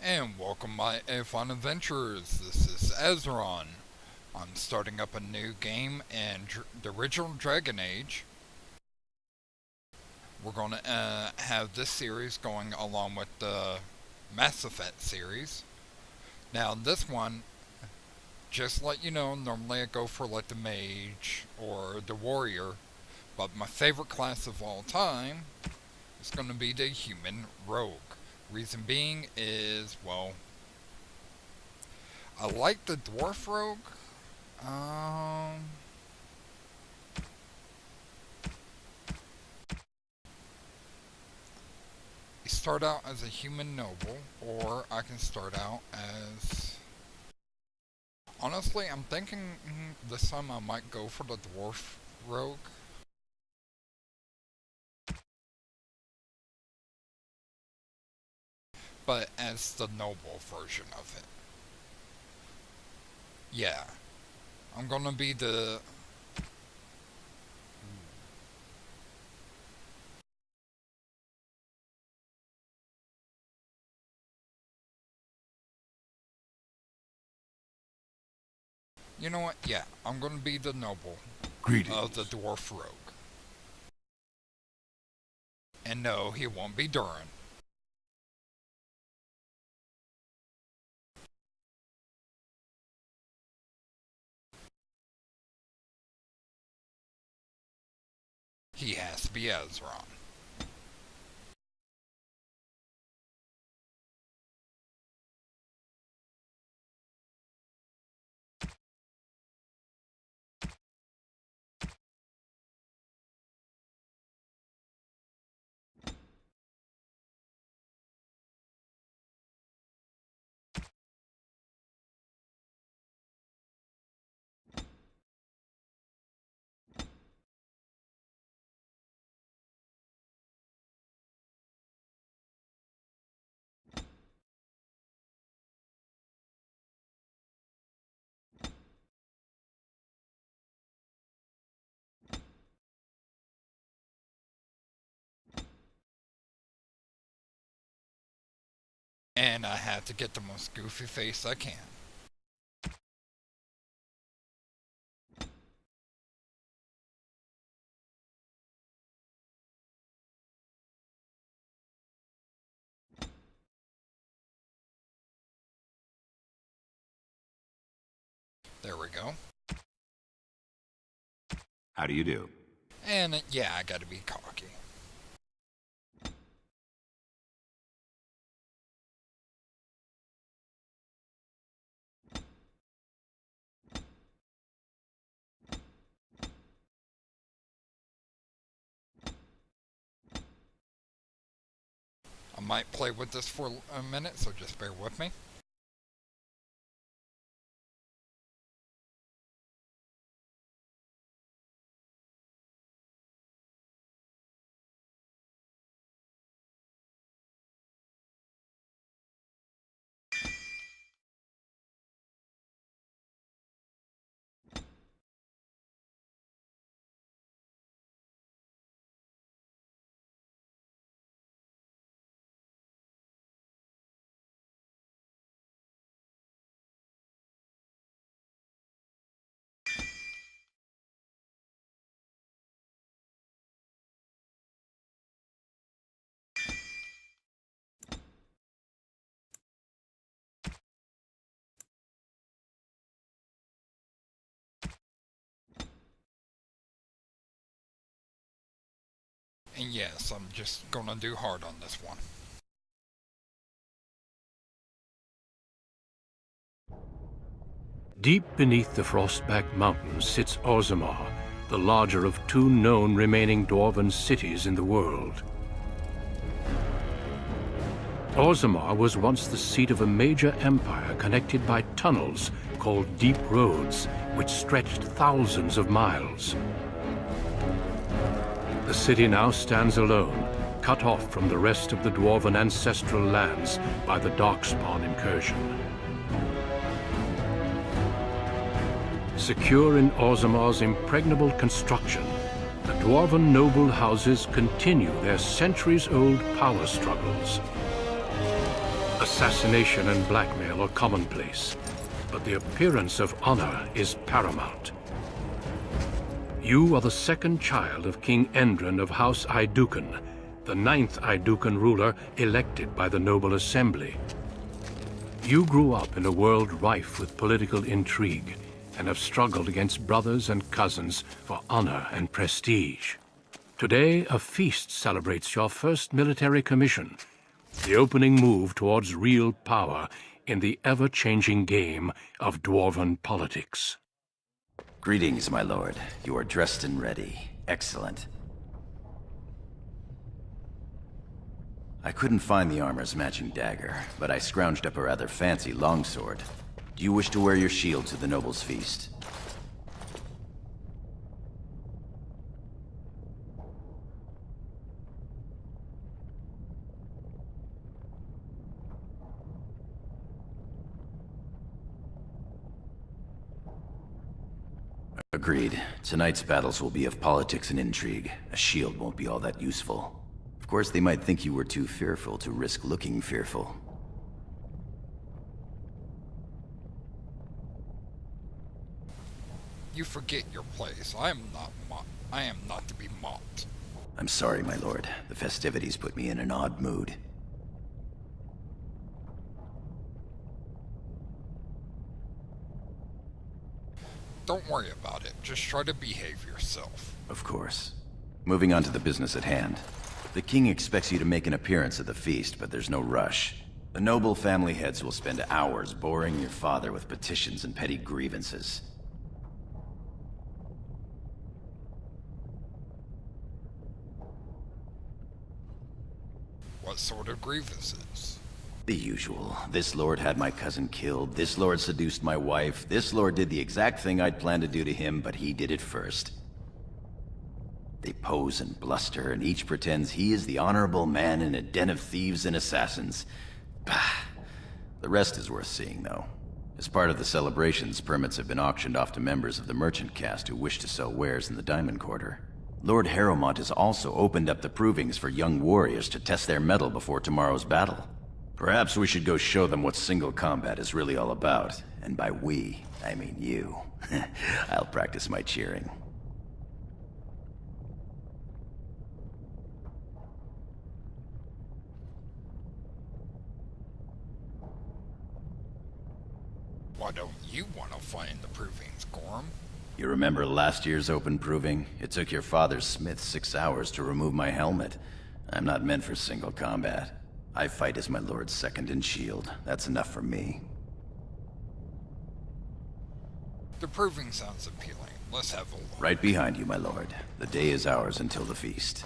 And welcome my fun adventurers. This is Azeron. I'm starting up a new game in the original Dragon Age. We're going to have this series going along with the Mass Effect series. Now this one, just to let you know, normally I go for like the mage or the warrior, but my favorite class of all time is going to be the human rogue. Reason being is, well, I like the dwarf rogue. You start out as a human noble, or I can start out as... Honestly, I'm thinking this time I might go for the dwarf rogue. But as the noble version of it. Yeah. I'm gonna be the... You know what? Yeah, I'm gonna be the noble of the dwarf rogue. And no, he won't be Durin. He has to be Azeron. And I have to get the most goofy face I can. There we go. How do you do? And yeah, I gotta be cocky. I might play with this for a minute, so just bear with me. And yes, I'm just gonna do hard on this one. Deep beneath the Frostback Mountains sits Orzammar, the larger of two known remaining dwarven cities in the world. Orzammar was once the seat of a major empire connected by tunnels called deep roads, which stretched thousands of miles. The city now stands alone, cut off from the rest of the dwarven ancestral lands by the Darkspawn incursion. Secure in Orzammar's impregnable construction, the dwarven noble houses continue their centuries-old power struggles. Assassination and blackmail are commonplace, but the appearance of honor is paramount. You are the second child of King Endron of House Iduken, the 9th Iduken ruler elected by the Noble Assembly. You grew up in a world rife with political intrigue and have struggled against brothers and cousins for honor and prestige. Today, a feast celebrates your first military commission, the opening move towards real power in the ever-changing game of dwarven politics. Greetings, my lord. You are dressed and ready. Excellent. I couldn't find the armor's matching dagger, but I scrounged up a rather fancy longsword. Do you wish to wear your shield to the noble's feast? Agreed. Tonight's battles will be of politics and intrigue. A shield won't be all that useful. Of course, they might think you were too fearful to risk looking fearful. You forget your place. I am not to be mocked. I'm sorry, my lord. The festivities put me in an odd mood. Don't worry about it. Just try to behave yourself. Of course. Moving on to the business at hand. The king expects you to make an appearance at the feast, but there's no rush. The noble family heads will spend hours boring your father with petitions and petty grievances. What sort of grievances? The usual. This lord had my cousin killed, this lord seduced my wife, this lord did the exact thing I'd planned to do to him, but he did it first. They pose and bluster, and each pretends he is the honorable man in a den of thieves and assassins. Bah. The rest is worth seeing, though. As part of the celebrations, permits have been auctioned off to members of the merchant caste who wish to sell wares in the Diamond Quarter. Lord Harrowmont has also opened up the provings for young warriors to test their mettle before tomorrow's battle. Perhaps we should go show them what single combat is really all about. And by we, I mean you. I'll practice my cheering. Why don't you want to find the provings, Gorm? You remember last year's open proving? It took your father's smith 6 hours to remove my helmet. I'm not meant for single combat. I fight as my lord's second in shield. That's enough for me. The proving sounds appealing. Let's have a look. Right behind you, my lord. The day is ours until the feast.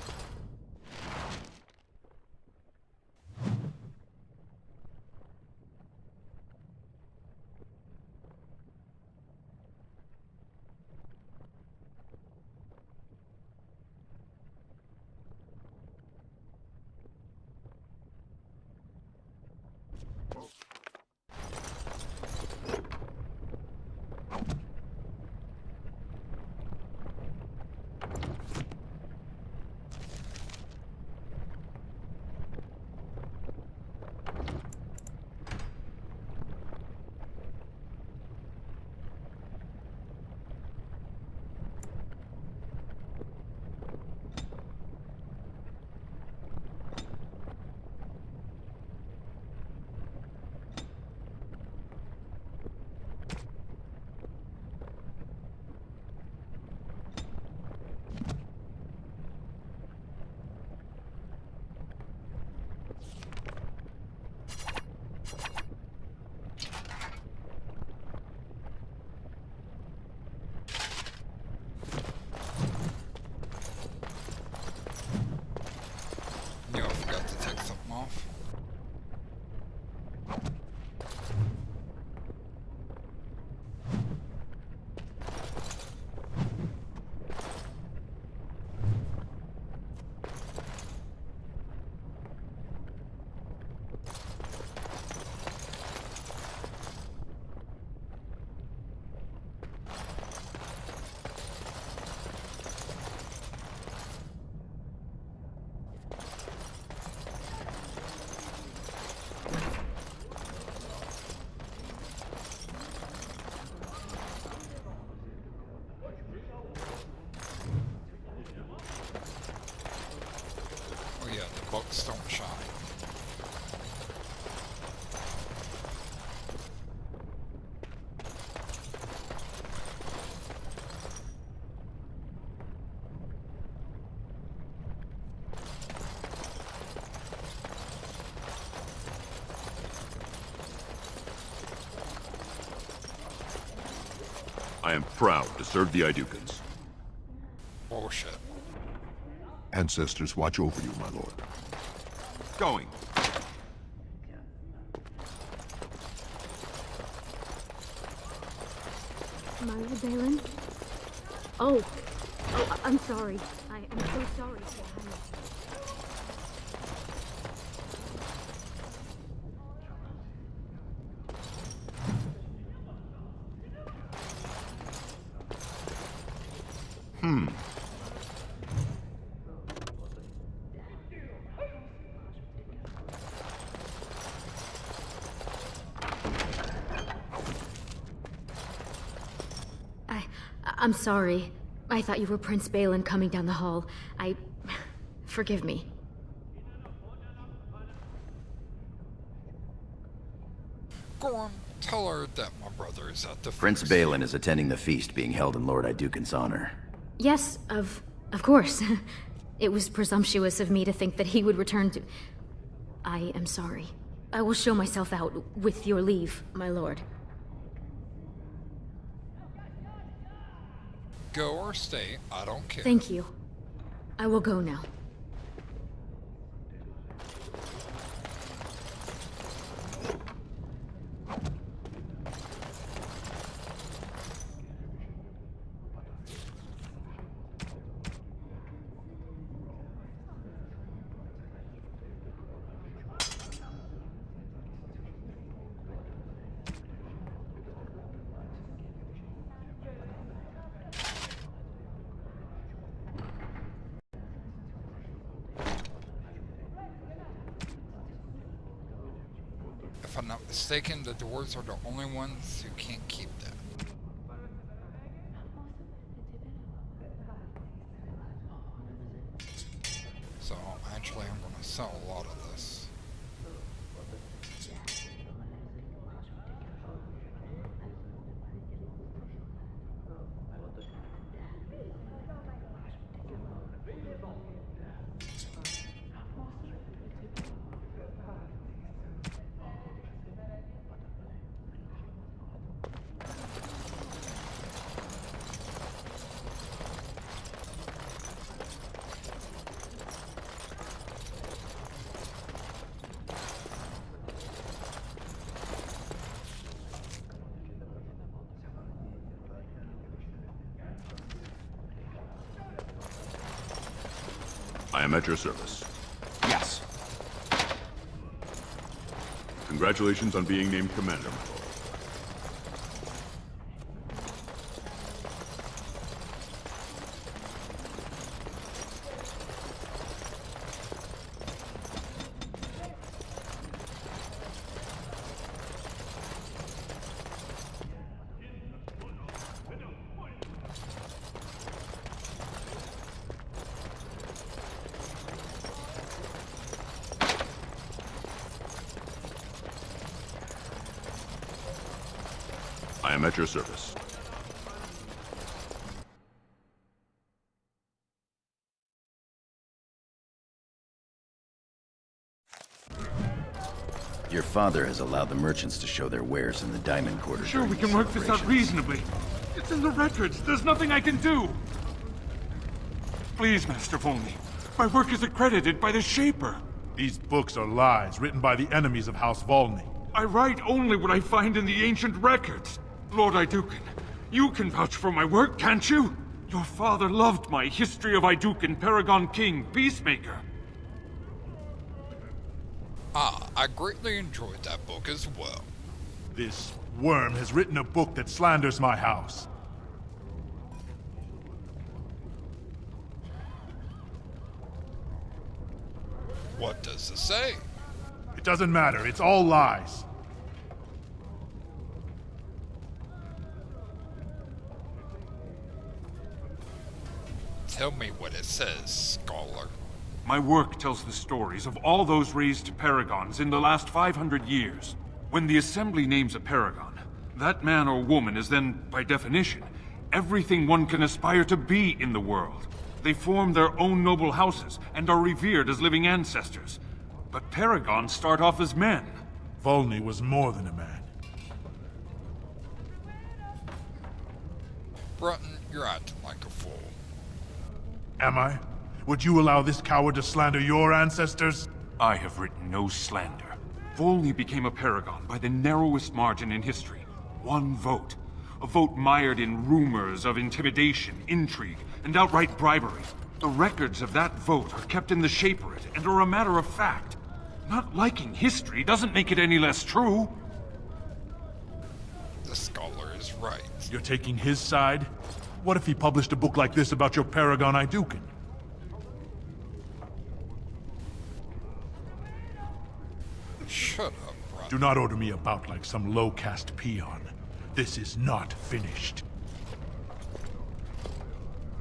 I am proud to serve the Idukans. Bullshit. Ancestors watch over you, my lord. Going. My Lord Balin? Oh, I'm sorry. I am so sorry, Sir Henry. I'm sorry. I thought you were Prince Balin coming down the hall. Forgive me. Gorm, tell her that my brother is at the Prince feast. Balin is attending the feast being held in Lord Idukan's honor. Yes, of course. It was presumptuous of me to think that he would return to... I am sorry. I will show myself out, with your leave, my lord. Go or stay, I don't care. Thank you. I will go now. If I'm not mistaken, the dwarves are the only ones who can't keep that. So, actually, I'm going to sell a lot of this. I am at your service. Yes. Congratulations on being named commander, my lord. I am at your service. Your father has allowed the merchants to show their wares in the diamond quarter. Sure, during we the can work this out celebrations. reasonably. It's in the records. There's nothing I can do. Please, Master Volney. My work is accredited by the Shaper. These books are lies written by the enemies of House Volney. I write only what I find in the ancient records. Lord Idukan, you can vouch for my work, can't you? Your father loved my History of Idukan, Paragon King, Peacemaker. Ah, I greatly enjoyed that book as well. This worm has written a book that slanders my house. What does it say? It doesn't matter, it's all lies. Tell me what it says, scholar. My work tells the stories of all those raised paragons in the last 500 years. When the Assembly names a paragon, that man or woman is then, by definition, everything one can aspire to be in the world. They form their own noble houses and are revered as living ancestors. But paragons start off as men. Volney was more than a man. Brutton, you're acting like a fool. Am I? Would you allow this coward to slander your ancestors? I have written no slander. Volney became a paragon by the narrowest margin in history. One vote. A vote mired in rumors of intimidation, intrigue, and outright bribery. The records of that vote are kept in the Shaperate and are a matter of fact. Not liking history doesn't make it any less true. The scholar is right. You're taking his side? What if he published a book like this about your paragon Iduken? Shut up, Brutton. Do not order me about like some low-caste peon. This is not finished.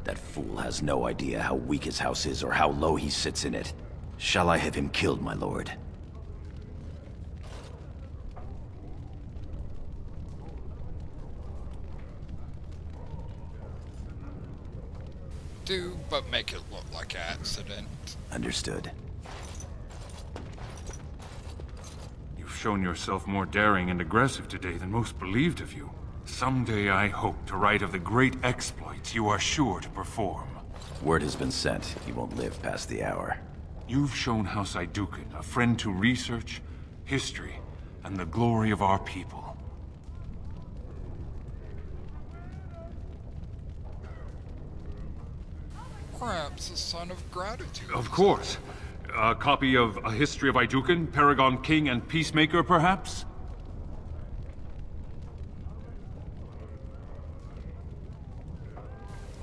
That fool has no idea how weak his house is or how low he sits in it. Shall I have him killed, my lord? Do, but make it look like an accident. Understood. You've shown yourself more daring and aggressive today than most believed of you. Someday I hope to write of the great exploits you are sure to perform. Word has been sent. He won't live past the hour. You've shown House Iduken a friend to research, history, and the glory of our people. Perhaps a sign of gratitude. Of course. A copy of A History of Iduken, Paragon King and Peacemaker, perhaps?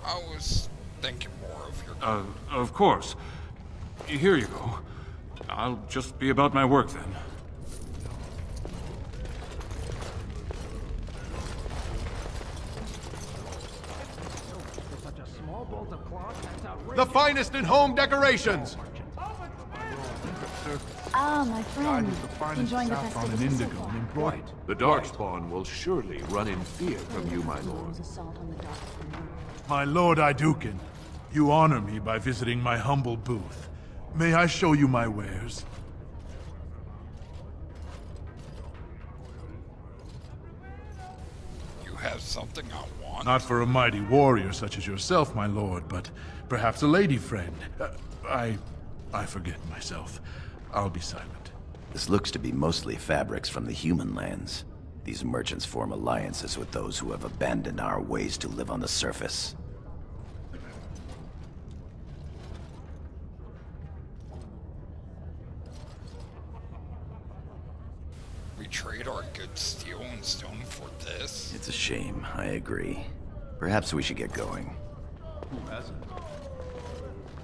I was thinking more of your... Of course. Here you go. I'll just be about my work then. The finest in home decorations! Ah, my friend. Enjoying the Saffron and festivities so indigo far. and embroidered. The Darkspawn will surely run in fear from you, my lord. Assault on the dark. My lord Iduken, you honor me by visiting my humble booth. May I show you my wares? You have something I want? Not for a mighty warrior such as yourself, my lord, but perhaps a lady friend. I forget myself. I'll be silent. This looks to be mostly fabrics from the human lands. These merchants form alliances with those who have abandoned our ways to live on the surface. We trade our good steel and stone for this? It's a shame, I agree. Perhaps we should get going.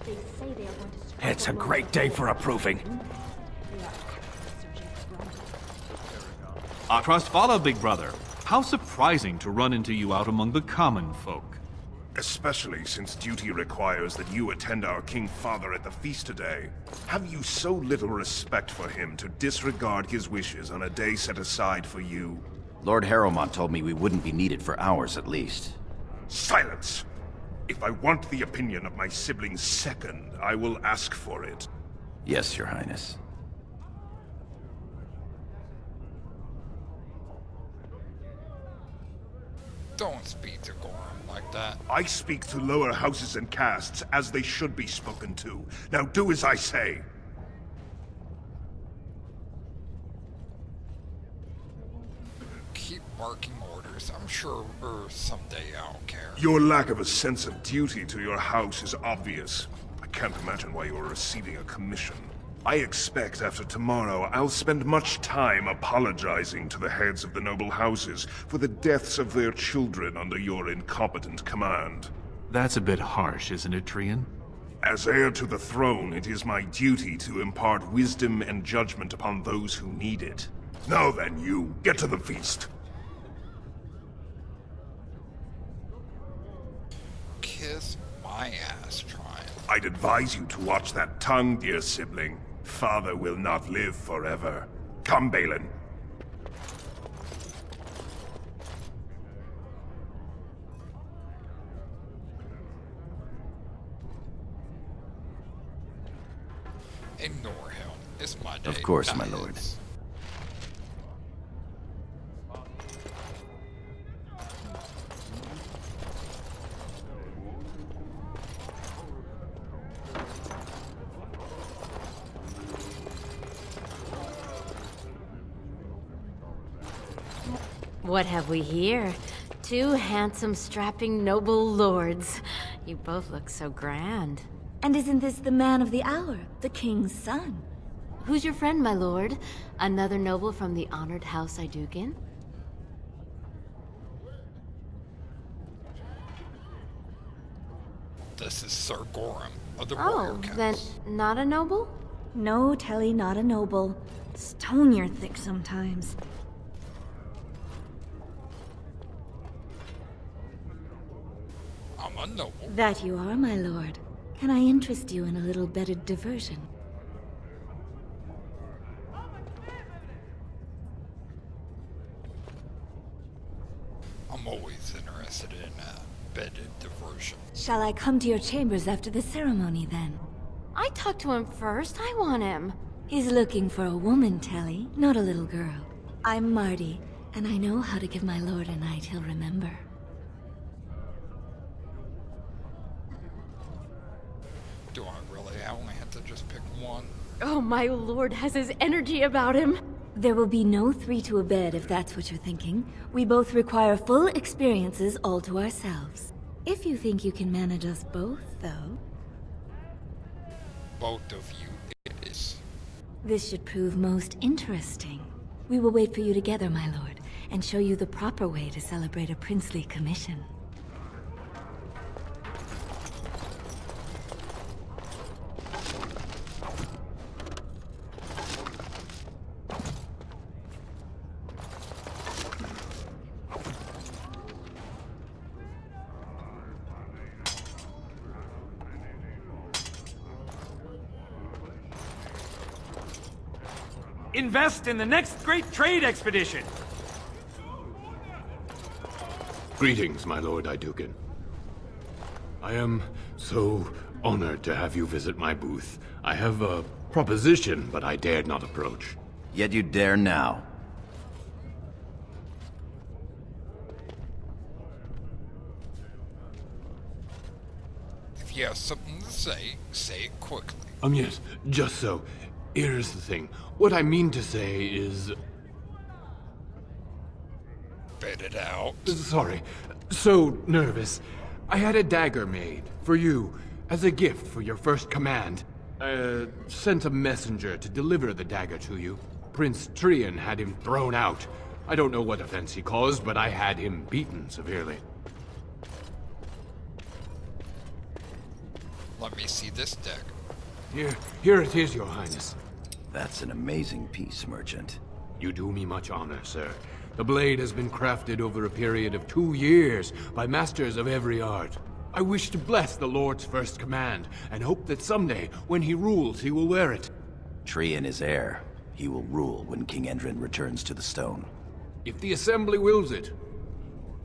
They say they are going to strike It's a great day for approving. Our trust follow, big brother. How surprising to run into you out among the common folk. Especially since duty requires that you attend our King Father at the feast today. Have you so little respect for him to disregard his wishes on a day set aside for you? Lord Harrowmont told me we wouldn't be needed for hours at least. Silence! If I want the opinion of my sibling's second, I will ask for it. Yes, Your Highness. Don't speak to Gorham like that. I speak to lower houses and castes as they should be spoken to. Now do as I say. Keep barking orders. I'm sure someday I'll care. Your lack of a sense of duty to your house is obvious. I can't imagine why you are receiving a commission. I expect after tomorrow I'll spend much time apologizing to the heads of the noble houses for the deaths of their children under your incompetent command. That's a bit harsh, isn't it, Trian? As heir to the throne, it is my duty to impart wisdom and judgment upon those who need it. Now then, you, get to the feast. Kiss my ass, Trian. I'd advise you to watch that tongue, dear sibling. Father will not live forever. Come, Balin. Ignore him. It's my day. Of course, my not lord. his. What have we here? Two handsome, strapping, noble lords. You both look so grand. And isn't this the man of the hour, the king's son? Who's your friend, my lord? Another noble from the honored House Iduken? This is Sir Gorham of the Warrior Council. Then not a noble? No, Telly, not a noble. Stone you're thick sometimes. I'm a noble. That you are, my lord. Can I interest you in a little bedded diversion? I'm always interested in bedded diversion. Shall I come to your chambers after the ceremony, then? I talked to him first. I want him. He's looking for a woman, Telly, not a little girl. I'm Marty, and I know how to give my lord a night he'll remember. Do I really? I only have to just pick one. Oh, my lord has his energy about him. There will be no 3 to a bed if that's what you're thinking. We both require full experiences all to ourselves. If you think you can manage us both, though. Both of you it is. This should prove most interesting. We will wait for you together, my lord, and show you the proper way to celebrate a princely commission. Invest in the next great trade expedition! Greetings, my lord Iduken. I am so honored to have you visit my booth. I have a proposition, but I dared not approach. Yet you dare now. If you have something to say it quickly. Yes, just so. Here's the thing. What I mean to say is... Spit it out. Sorry. So nervous. I had a dagger made, for you, as a gift for your first command. Sent a messenger to deliver the dagger to you. Prince Trian had him thrown out. I don't know what offense he caused, but I had him beaten severely. Let me see this dagger. Here it is, your highness. That's an amazing piece, merchant. You do me much honor, sir. The blade has been crafted over a period of 2 years by masters of every art. I wish to bless the Lord's first command, and hope that someday, when he rules, he will wear it. Trian is heir. He will rule when King Endrin returns to the stone. If the Assembly wills it.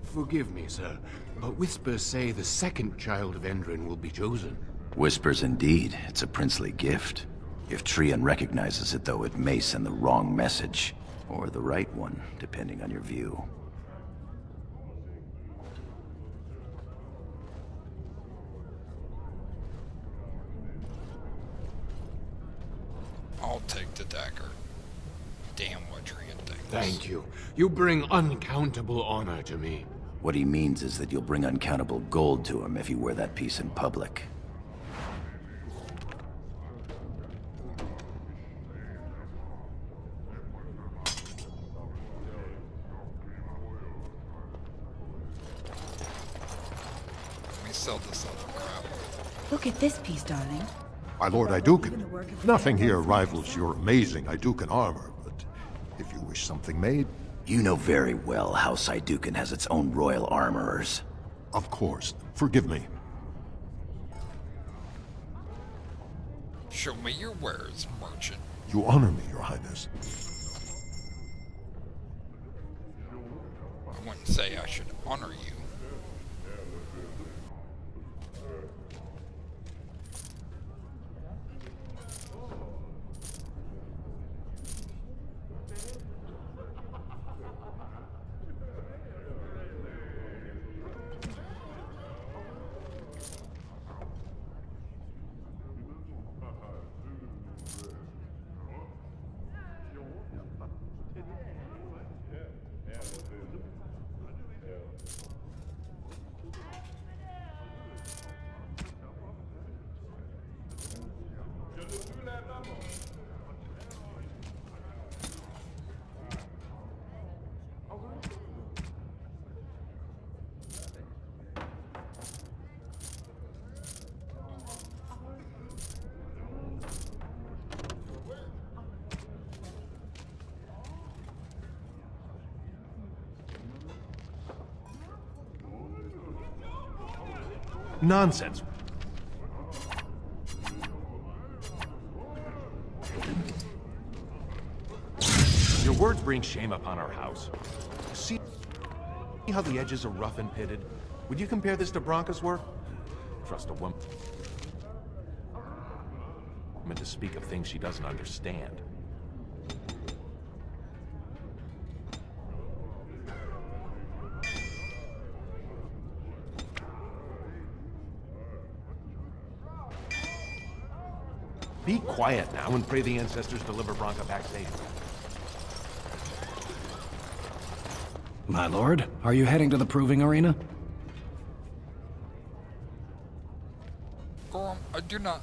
Forgive me, sir, but whispers say the second child of Endrin will be chosen. Whispers indeed. It's a princely gift. If Trian recognizes it, though, it may send the wrong message. Or the right one, depending on your view. I'll take the dagger. Damn what Trian thinks. Thank you. You bring uncountable honor to me. What he means is that you'll bring uncountable gold to him if you wear that piece in public. Sell this other crap. Look at this piece, darling. My lord Iduken, nothing here rivals your amazing Iduken armor, but if you wish something made... You know very well House Iduken has its own royal armorers. Of course. Forgive me. Show me your wares, merchant. You honor me, your highness. I wouldn't say I should honor you. Nonsense. Your words bring shame upon our house. See how the edges are rough and pitted? Would you compare this to Branca's work? Trust a woman to speak of things she doesn't understand. Be quiet now and pray the ancestors deliver Branca back safe. My lord, are you heading to the proving arena? Gorham, I do not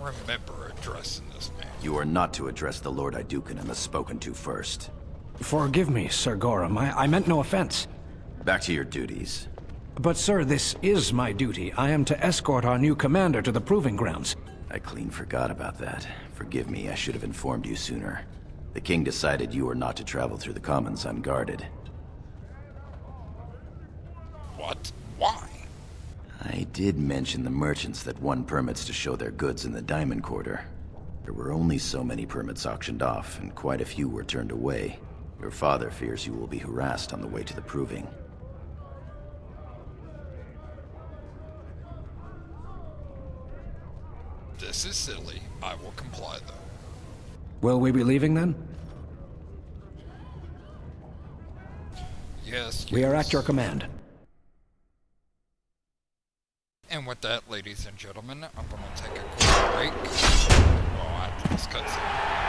remember addressing this man. You are not to address the Lord Idukan and the spoken to first. Forgive me, Sir Gorham. I meant no offense. Back to your duties. But sir, this is my duty. I am to escort our new commander to the proving grounds. I clean forgot about that. Forgive me, I should have informed you sooner. The king decided you are not to travel through the commons unguarded. What? Why? I did mention the merchants that won permits to show their goods in the Diamond Quarter. There were only so many permits auctioned off, and quite a few were turned away. Your father fears you will be harassed on the way to the proving. This is silly. I will comply, though. Will we be leaving then? Yes. We are at your command. And with that, ladies and gentlemen, I'm going to take a quick break. Well, after this cutscene.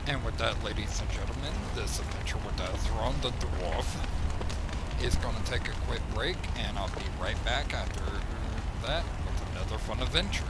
And with that, ladies and gentlemen, this adventure with Azeron the Dwarf is going to take a quick break, and I'll be right back after that with another fun adventure.